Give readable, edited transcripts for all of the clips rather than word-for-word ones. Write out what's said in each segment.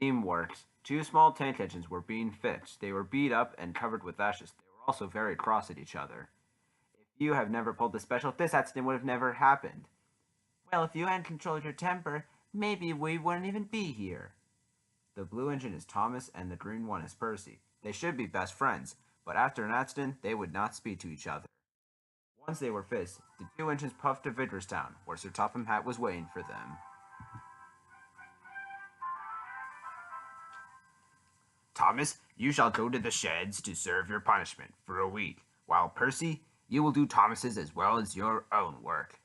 Steam works. Two small tank engines were being fixed. They were beat up and covered with ashes. They were also very cross at each other. If you have never pulled the special, this accident would have never happened. Well, if you hadn't controlled your temper, maybe we wouldn't even be here. The blue engine is Thomas and the green one is Percy. They should be best friends, but after an accident, they would not speak to each other. Once they were fixed, the two engines puffed to Vicarstown, where Sir Topham Hatt was waiting for them. Thomas, you shall go to the sheds to serve your punishment for a week, while Percy, you will do Thomas's as well as your own work.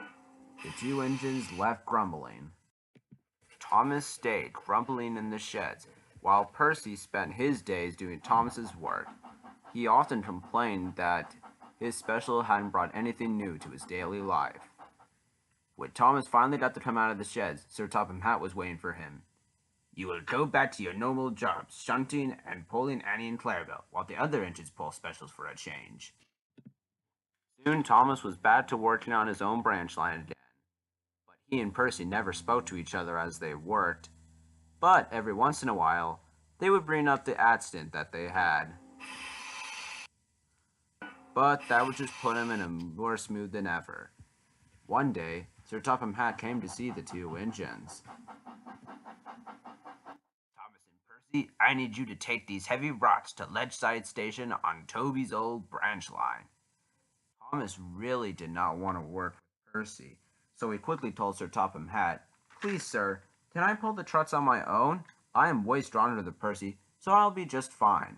The two engines left grumbling. Thomas stayed grumbling in the sheds, while Percy spent his days doing Thomas's work. He often complained that his special hadn't brought anything new to his daily life. When Thomas finally got to come out of the sheds, Sir Topham Hatt was waiting for him. You will go back to your normal jobs, shunting and pulling Annie and Plarail, while the other engines pull specials for a change. Soon Thomas was back to working on his own branch line again, but he and Percy never spoke to each other as they worked. But every once in a while, they would bring up the accident that they had. But that would just put him in a worse mood than ever. One day, Sir Topham Hatt came to see the two engines. Thomas and Percy, I need you to take these heavy rocks to Ledgeside Station on Toby's old branch line. Thomas really did not want to work with Percy, so he quickly told Sir Topham Hatt, Please, sir, can I pull the trucks on my own? I am way stronger than Percy, so I'll be just fine.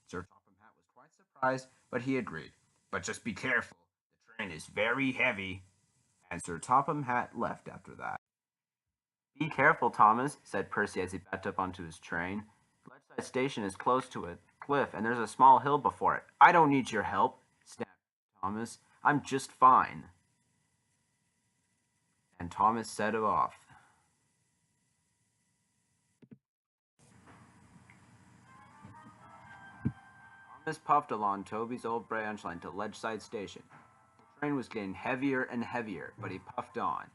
Sir Topham Hatt was quite surprised, but he agreed. But just be careful, the train is very heavy. And Sir Topham Hatt left after that. Be careful, Thomas, said Percy as he backed up onto his train. Ledgeside Station is close to a cliff, and there's a small hill before it. I don't need your help, snapped Thomas. I'm just fine. And Thomas set it off. Thomas puffed along Toby's old branch line to Ledgeside Station. The train was getting heavier and heavier, but he puffed on.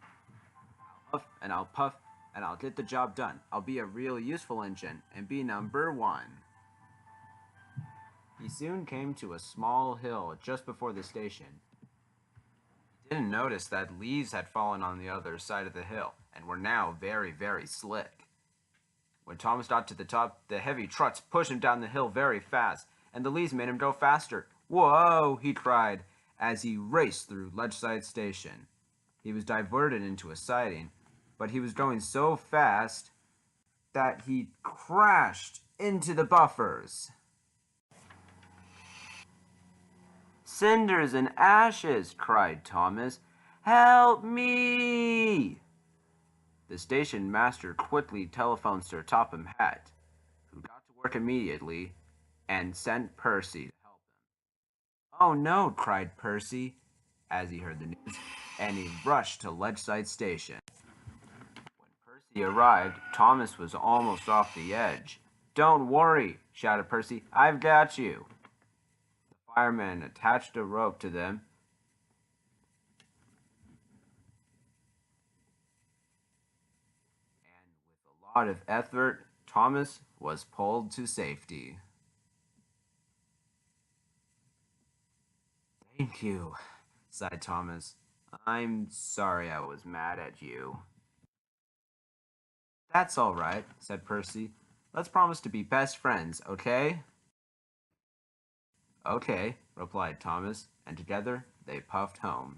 I'll puff, and I'll puff, and I'll get the job done. I'll be a real useful engine, and be number one. He soon came to a small hill just before the station. He didn't notice that leaves had fallen on the other side of the hill, and were now very, very slick. When Thomas got to the top, the heavy trucks pushed him down the hill very fast, and the leaves made him go faster. Whoa, he cried, as he raced through Ledgeside Station. He was diverted into a siding, but he was going so fast that he crashed into the buffers. Cinders and ashes, cried Thomas. Help me! The station master quickly telephoned Sir Topham Hatt, who got to work immediately and sent Percy to help him. Oh no, cried Percy, as he heard the news, and he rushed to Ledgeside Station. When Percy arrived, Thomas was almost off the edge. Don't worry, shouted Percy, I've got you. The fireman attached a rope to them, and with a lot of effort, Thomas was pulled to safety. Thank you, sighed Thomas. I'm sorry I was mad at you. That's all right, said Percy. Let's promise to be best friends, okay? Okay, replied Thomas, and together they puffed home.